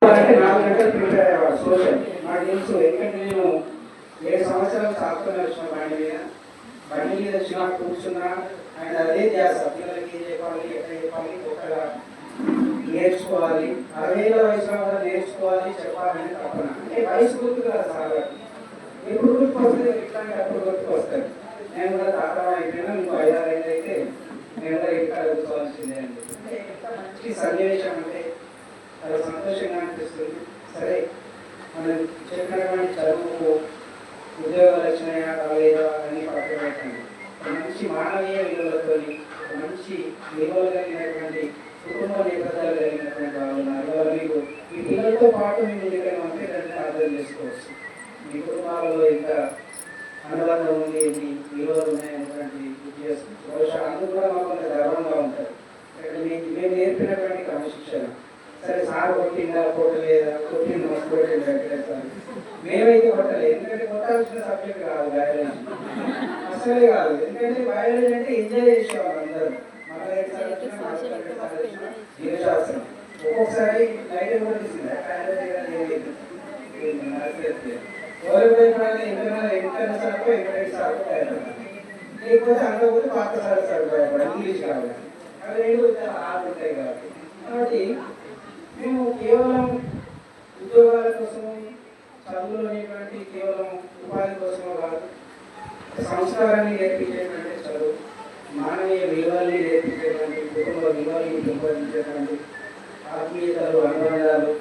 అంటే 4 గంటలు prepare అయ్యేవాడు social. నాకు తెలుసు, ఎందుకంటే నేను 7 సంవత్సరాలు సాగుతూనే వచ్చిన బండి మీద వచ్చినా కూర్చున్నా అండ్ అదే ధ్యాస. పిల్లలకి ఏం చెప్పాలి, ఎట్లా చెప్పాలి, కొత్తగా నేర్చుకోవాలి, 60 ఏళ్ళ వయసులో కూడా నేర్చుకోవాలి, చెప్పాలని తప్పన. అంటే వయసు గుర్తు కదా సార్, ఎప్పుడు గుర్తుకొస్తుంది, ఇట్లాంటి అప్పుడు గుర్తుకొస్తాయి. నేను కూడా తాతరం అయిపోయినా ఇంకో 5-6 ఏళ్ళు అయితే నేను కూడా ఇంకా చదువుకోవాల్సిందే అండి. అంటే ఎంత మంచి సన్నివేశం అంటే చాలా సంతోషంగా అనిపిస్తుంది. సరే, మనం చెప్పినటువంటి చదువుకు ఉద్యోగాలు వచ్చినాయా లేదా అన్నీ పక్కన పెట్టండి. మంచి మానవీయ విలువలతో మంచి విలువలు కలిగినటువంటి కుటుంబ నేపథ్యాలు కలిగినటువంటి వాళ్ళు ఉన్నారు. వాళ్ళు మీకు మీ పిల్లలతో పాటు మీ దగ్గర పంపేటట్టు అర్థం చేసుకోవచ్చు. మీ కుటుంబాలలో ఇంకా అనుబంధం ఉంది, మీ విలువలు ఉన్నాయనేటువంటి గుర్తు చేసుకోవచ్చు. బహుశా అందరూ కూడా మాకు కొంత గర్వంగా ఉంటారు. మేము నేర్పినటువంటి క్రమశిక్షణ. సరే, సార్ కొట్టిందా కొట్టలేదా, కొట్టింది మస్తు కొట్టింది సార్, మేమైతే కొట్టలేదు. ఎందుకంటే కొట్టాల్సిన సబ్జెక్ట్ కాదు బయాలజీ, అసలే కాదు. ఎందుకంటే బయాలజీ అంటే ఎంజాయ్ చేసేవాళ్ళు అందరూ. జీవశాస్త్రం ఒక్కొక్కసారి లైట్ కూడా తీసింది, లేకపోతే అందరూ పాత సార్ భయపడ ఇంగ్లీష్ కావాలి, అవి 2 ఆరు ఉంటాయి కాబట్టి. కాబట్టి మేము కేవలం ఉద్యోగాల కోసము, చదువులు అనేటువంటి కేవలం ఉపాధి కోసమో కాదు, సంస్కారాన్ని నేర్పించేటువంటి చదువు, మానవీయ విలువల్ని నేర్పించేటువంటి, కుటుంబ విలువల్ని పెంపొందించేటువంటి, ఆత్మీయతలు, అనుబంధాలు,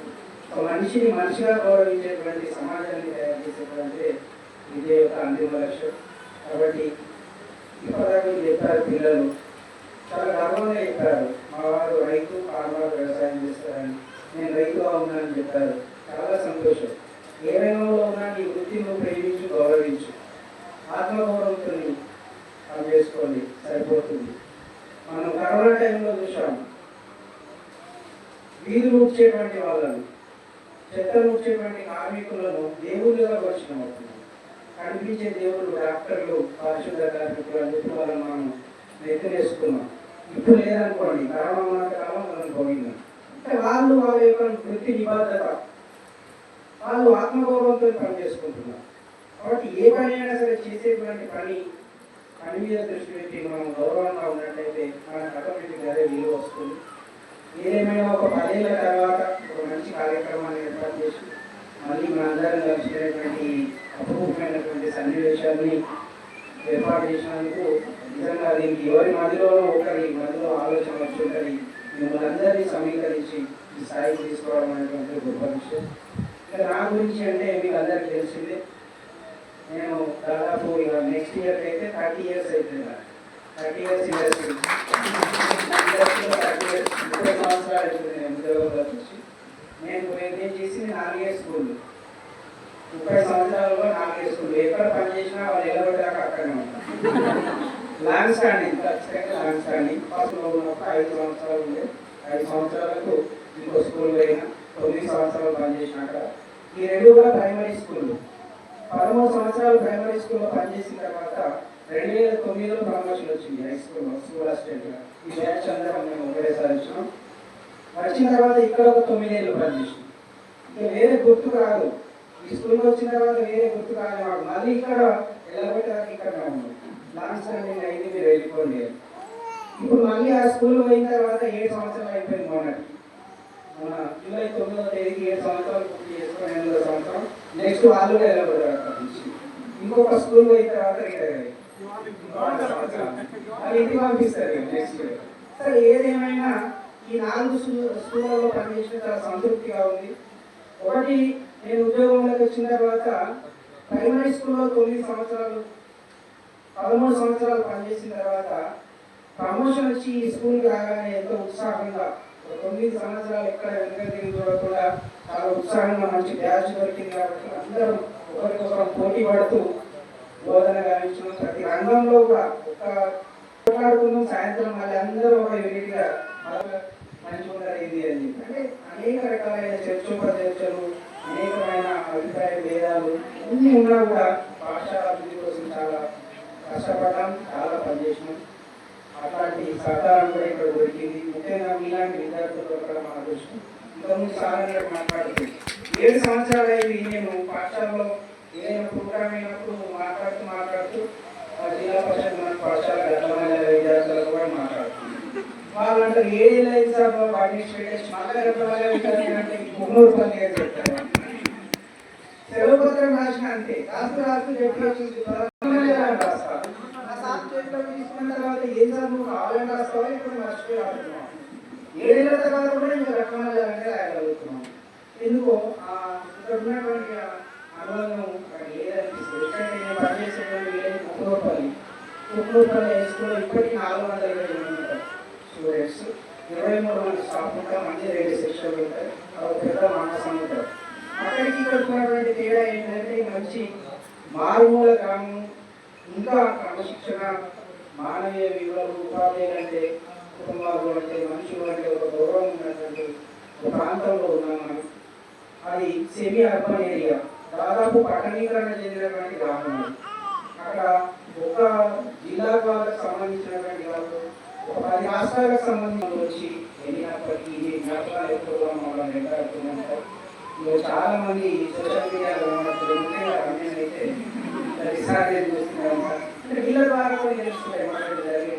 ఒక మనిషిని మనిషిగా గౌరవించేటువంటి సమాజాన్ని తయారు చేసేటువంటి విద్య యొక్క అంతిమ లక్ష్యం. కాబట్టి ఇప్పటిదాకా చెప్పారు, పిల్లలు చాలా గర్వంగా చెప్పారు, మా వారు రైతు, ఫార్మర్, వ్యవసాయం చేస్తారని. నేను రైతుగా ఉన్నానని చెప్పారు. చాలా సంతోషం. ఏ రంగంలో ఉన్నా నీ వృత్తిని నువ్వు ప్రేమించు, గౌరవించు, ఆత్మగౌరవంతో పని చేసుకోండి, సరిపోతుంది. మనం కరోనా టైంలో చూసాం, వీధులు ఊడ్చేటువంటి వాళ్ళను, చెత్తలు ఊడ్చేటువంటి కార్మికులను దేవుళ్ళుగా వచ్చినాం. కనిపించే దేవుళ్ళు డాక్టర్లు, పారిశుద్ధ కార్మికులు అని చెప్పి వాళ్ళని మనం నెత్తినేసుకున్నాం. ఇప్పుడు లేదనుకోండి, కరోనా ఉన్న కాలం మనం పోయిందాం. అంటే వాళ్ళు వాళ్ళ యొక్క వృత్తి నిబద్ధత, వాళ్ళు ఆత్మగౌరవంతో పని చేసుకుంటున్నారు. కాబట్టి ఏ పని అయినా సరే చేసేటువంటి పని మీద దృష్టి పెట్టి మనం గౌరవంగా ఉన్నట్లయితే మనకు ఆటోమేటిక్గా అదే విలువ వస్తుంది. ఏదేమైనా ఒక 10 ఏళ్ళ తర్వాత ఒక మంచి కార్యక్రమాన్ని ఏర్పాటు చేసి మళ్ళీ మన అందరం కలిసినటువంటి అపూర్వమైనటువంటి సన్నివేశాన్ని ఏర్పాటు చేసినందుకు నిజంగా దీనికి ఎవరి మధ్యలోనూ ఒకరి మధ్యలో ఆలోచన వచ్చి ఉంటుంది. మిమ్మల్ని అందరినీ సమీకరించి ఈ స్థాయికి తీసుకోవడం అనేటువంటి గొప్ప విషయం. ఇంకా నా గురించి అంటే మీకు అందరికీ తెలిసిందే, నేను దాదాపు ఇక నెక్స్ట్ ఇయర్కి అయితే 30 ఇయర్స్ అవుతుంది. 30 ఇయర్స్ ఇండస్ట్రీ, 30 సంవత్సరాలు అవుతుంది నేను ఉద్యోగంలో చూసి. నేను చేసింది 4 ఇయర్స్ స్కూల్, 30 సంవత్సరాలలో 4 ఇయర్స్ స్కూల్. ఎక్కడ పని చేసినా వాళ్ళు నిలబడ్డాక అక్కడనే ఉంటారు. లాంగ్ స్టాండింగ్, ఖచ్చితంగా లాంగ్ స్టాండింగ్. ఫస్ట్లో ఉన్నప్పుడు 5 సంవత్సరాలు ఉండే, 5 సంవత్సరాలకు ఇంకో స్కూల్ అయినా 9 సంవత్సరాలు పనిచేసినాక. ఈ 2 కూడా ప్రైమరీ స్కూల్. 13 సంవత్సరాలు ప్రైమరీ స్కూల్లో పనిచేసిన తర్వాత 2009లో ప్రమోషన్ వచ్చింది హై స్కూల్లో, స్కూల్ అసిస్టెంట్గా. ఈ బ్యాచ్ అందరం మేము ఒకటేసారి వచ్చినాం. వచ్చిన తర్వాత ఇక్కడ ఒక 9 ఏళ్ళు పనిచేసినాం. ఇంకా వేరే గుర్తు రాదు, ఈ స్కూల్కి వచ్చిన తర్వాత వేరే గుర్తు రాదు మాకు. మళ్ళీ ఇక్కడ వెళ్ళబెట్టడానికి ఇక్కడ ఉన్నాం. లాంగ్ స్టాండింగ్ అయింది, మీరు వెళ్ళిపోండి. ఇప్పుడు మళ్ళీ ఆ స్కూల్ పోయిన తర్వాత 7 సంవత్సరాలు అయిపోయింది. మన జూలై 9వ తేదీకి 7 సంవత్సరాలు పూర్తి చేసుకొని 8వ సంవత్సరం నెక్స్ట్ వాళ్ళు వెళ్ళబడ్డారు. అక్కడ నుంచి ఇంకొక స్కూల్ పోయిన తర్వాత రిటైర్ అయ్యి అది ఇంటికి పంపిస్తారు నెక్స్ట్. సరే, ఏదేమైనా ఈ 4 స్కూళ్ళలో పనిచేసిన చాలా సంతృప్తిగా ఉంది. ఒకటి, నేను ఉద్యోగంలోకి వచ్చిన తర్వాత ప్రైమరీ స్కూల్లో 9 సంవత్సరాలు, 13 సంవత్సరాలు పనిచేసిన తర్వాత ప్రమోషన్ వచ్చి ఈ స్కూల్కి రాగానే ఎంతో ఉత్సాహంగా 9 సంవత్సరాలు ఎక్కడ వెనక తిరిగి చూడకుండా చాలా ఉత్సాహంగా మంచి బ్యాచ్ దొరికింది. కాబట్టి అందరూ ఒకరికొకరు పోటీ పడుతూ బోధన గావించడం, ప్రతి రంగంలో కూడా మాట్లాడుకున్నాం. సాయంత్రం మళ్ళీ అందరూ ఒక యూనిట్గా మంచిగా ఇది అని చెప్పి, అంటే అనేక రకాలైన చర్చోపచర్చలు, అనేకమైన అభిప్రాయ భేదాలు అన్నీ ఉన్నా కూడా భాషా అభివృద్ధి కోసం చాలా కష్టపడ్డాం, చాలా పనిచేసినాం. అట్లాంటి సహకారం కూడా ఇక్కడ దొరికింది. ముఖ్యంగా మీలాంటి విద్యార్థులు దొరకడం మన దృష్టి. ఇంతకుముందు సాధారణంగా మాట్లాడుతూ 7 సంవత్సరాలు అయ్యి నేను పాఠశాలలో ఏదైనా ప్రోగ్రామ్ అయినప్పుడు మాట్లాడుతూ జిల్లా పరిషత్ మన పాఠశాల గతంలో విద్యార్థులకు కూడా మాట్లాడుతున్నాను. వాళ్ళు అంటారు ఏది లేదు సార్ అడ్మినిస్ట్రేషన్ మళ్ళీ అంటే ముగ్గురు పని చెప్తారు. సెలవు పత్రం రాసిన అంతే రాస్తూ చెప్పి రాస్తారు. ఆ సార్ చేతిలో తీసుకున్న తర్వాత ఏం సార్ నువ్వు కావాలని రాస్తావా ఇప్పుడు మర్చిపోయి ఆడుతున్నావు. 7 ఏళ్ళ తర్వాత కూడా ఇంకా రకమైన రాయగలుగుతున్నాం. ఎందుకో ఇక్కడ ఉన్నటువంటి అనుబంధం లేదనిపిస్తుంది. ఎందుకంటే నేను పనిచేసేటువంటి విలేజ్ కుక్కూరుపల్లి హై స్కూల్లో ఇప్పటికీ 420 మంది స్టూడెంట్స్, 23 మంది స్టాఫ్ ఉంటారు, మంచి 2 శిక్షకులు ఉంటారు, ఒక పెద్ద మానసం ఉంటారు. అక్కడికి ఇక్కడున్నటువంటి తేడా ఏంటంటే మంచి మారుమూల గ్రామం, ఇంకా క్రమశిక్షణ, మానవీయ విలువలు, ఉపాధ్యాయులు అంటే కుటుంబాలు అంటే మనుషులు అంటే ఒక గౌరవం ఉన్నటువంటి ఒక ప్రాంతంలో ఉన్నాం మనం. అది సెమీ అర్బన్ ఏరియా, దాదాపు పట్టణీకరణ చెందినటువంటి గ్రామం. అక్కడ ఒక జిల్లా వాళ్ళకి సంబంధించినటువంటి వాళ్ళు ఒక 10 రాష్ట్రాలకు సంబంధించి వచ్చి వెళ్ళినప్పటికీ ఈ జ్ఞాపకాలు ఎక్కువగా మమ్మల్ని వెంటాడుతుంటారు. చాలా మంది సోషల్ మీడియాలో ఉన్నప్పుడు అయితే చూస్తున్నారు. అంటే వీళ్ళ ద్వారా కూడా తెలుస్తున్నాయి మాట్లాడి జరిగే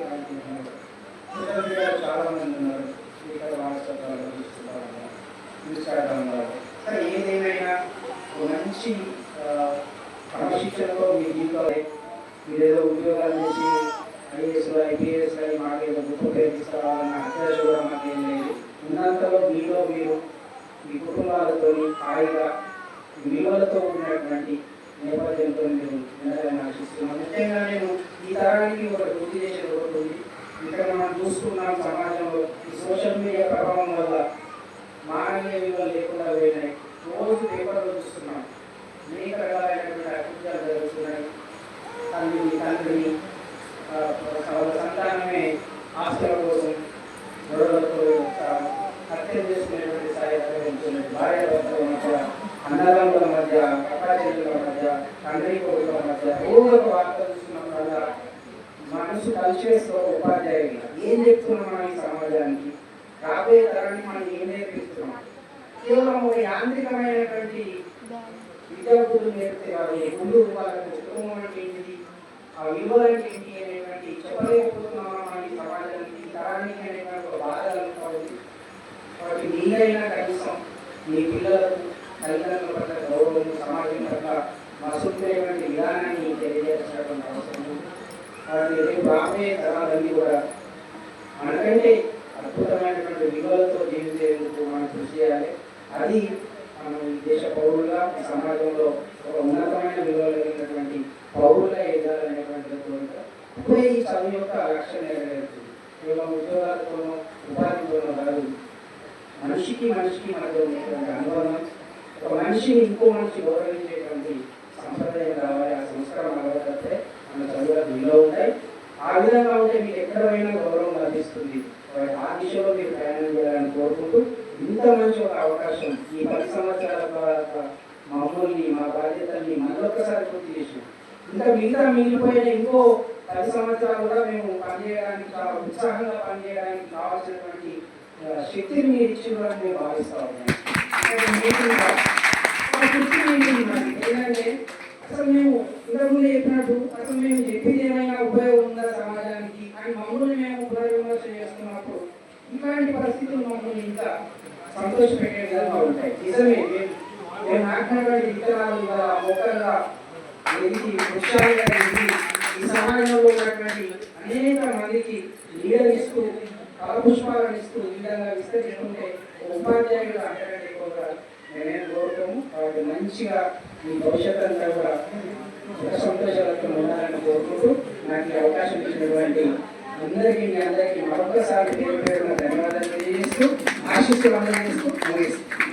సోషల్ మీడియాలో చాలా మంది ఉన్నారు. ఇక్కడ వాట్సాప్ ఇన్స్టాగ్రామ్ సరే ఏదేమైనా మంచి క్రమశిక్షణతో మీ జీవితంలో మీరు ఏదో ఉద్యోగాలు చేసి ఐఏఎస్లో ఐపీఎస్లో మాకు ఏదో గొప్ప పేరు తీసుకురావాలన్న అత్యాశ కూడా మాకేం లేదు. ఉన్నంతలో మీరు మీ కుటుంబాలతో హాయిగా విలువలతో ఉన్నటువంటి నేపథ్యంతో మీరు వినాలని ఆశిస్తున్నాను. ముఖ్యంగా నేను ఈ తరానికి ఒక గుర్తు చేసేది ఒకటి ఉంది. ఇక్కడ మనం చూసుకున్నాం సమాజంలో ఈ సోషల్ మీడియా ప్రభావం వల్ల మానవీయ విలువలు లేకుండా పోయినాయి. రోజు పేపర్లో చూస్తున్నాం అనేక రకాలైనటువంటి అభివృద్ధాలు జరుగుతున్నాయి. తండ్రిని సంతానమే ఆస్తుల కోసం గొడవలతో హత్య చేసుకునేటువంటి స్థాయి వెళ్తున్నది. భార్య భర్తల మధ్య, అన్నదమ్ముల మధ్య, అక్కాచెల్లెల మధ్య, తండ్రి కొడుకుల మధ్య రోజు ఒక వార్త చూస్తున్నప్పుడల్లా మనసు కలిసేస్తూ ఉపాధ్యాయులు ఏం చెప్తున్నాం మనం ఈ సమాజానికి, రాబోయే తరానికి మనం ఏం నేర్పిస్తున్నాం. కేవలం ఒక యాంత్రికమైనటువంటి విద్యార్థులు నేర్పితే వాళ్ళు ముందు వాళ్ళకు కుటుంబం అంటే ఏంటిది, ఆ విలువలు అంటే ఏంటి అనేటువంటి చెప్పలేకపోతున్నామా మన ఈ సమాజానికి, ఈ తరానికి అనేటువంటి ఒక బాధ కలుగుతుంది. కాబట్టి మీరైనా కనీసం మీ పిల్లలకు తల్లిదండ్రుల పట్ల గౌరవం, సమాజం పట్ల మసుకునేటువంటి విధానాన్ని తెలియజేసినటువంటి అవసరం ఉంది. కాబట్టి రేపు రాబోయే తరాలన్నీ కూడా మనకంటే అద్భుతమైనటువంటి విలువలతో జీవించేందుకు మనం కృషి చేయాలి. అది మనం ఈ దేశ పౌరులుగా ఈ సమాజంలో ఒక ఉన్నతమైన విలువలు కలిగినటువంటి పౌరులుగా ఎదగాలనేటువంటి కోరిక. ఇప్పుడే ఈ చదువు యొక్క లక్ష్యం నెరవేరుతుంది. కేవలం ఉద్యోగాలతోనో ఉపాధితోనో కాదు, మనిషికి మధ్య ఉన్నటువంటి అనుబంధం, ఒక మనిషిని ఇంకో మనిషి గౌరవించేటువంటి సంప్రదాయం రావాలి. ఆ సంస్కారం అలవాటే మన చదువులకు విలువ ఉంటాయి. ఆ విధంగా ఉంటే మీకు ఎక్కడ పోయినా గౌరవం లభిస్తుంది. ఆ దిశలో మీరు ప్రయాణం చేయాలని కోరుకుంటూ ఇంత మంచి ఒక అవకాశం ఈ 10 సంవత్సరాల తర్వాత మమ్మల్ని మా బాధ్యతల్ని మరొకసారి పూర్తి చేసాం. ఇంకా మిగిలిపోయిన ఇంకో 10 సంవత్సరాలు కూడా మేము పనిచేయడానికి చాలా ఉత్సాహంగా పనిచేయడానికి కావాల్సినటువంటి శక్తిని మీరు ఇచ్చిందని మేము భావిస్తా ఉన్నాం. ఏంటంటే అసలు మేము ఇంతకుముందు చెప్పినట్టు అసలు మేము చెప్పింది ఏమైనా ఉపయోగం ఉందా సమాజానికి అని మమ్మల్ని మేము పునర్విమర్శ చేస్తున్నప్పుడు ఇలాంటి పరిస్థితులు మమ్మల్ని ఇంకా సంతోషపెట్టే విధంగా ఉంటాయి. నిజమే, మేము నాటినటువంటి విత్తనాలు మొక్కలుగా ఎదిగి వృక్షాలుగా ఎదిగి ఈ సమాజంలో ఉన్నటువంటి అనేక మందికి నీడనిస్తూ ఫలపుష్పాలను ఇస్తూ ఈ విధంగా విస్తరిస్తుంటే ఉపాధ్యాయులు అంతకంటే ఎక్కువగా నేనేం కోరుతాము. కాబట్టి మంచిగా ఈ భవిష్యత్తు అంతా కూడా సంతోషాలతో ఉండాలని కోరుకుంటూ నాకు ఈ అవకాశం ఇచ్చినటువంటి అందరికీ మీ అందరికీ మరొకసారి పేరు పేరున ధన్యవాదాలు తెలియజేస్తూ ఆశీస్సులు అందజేస్తూ ముగిస్తూ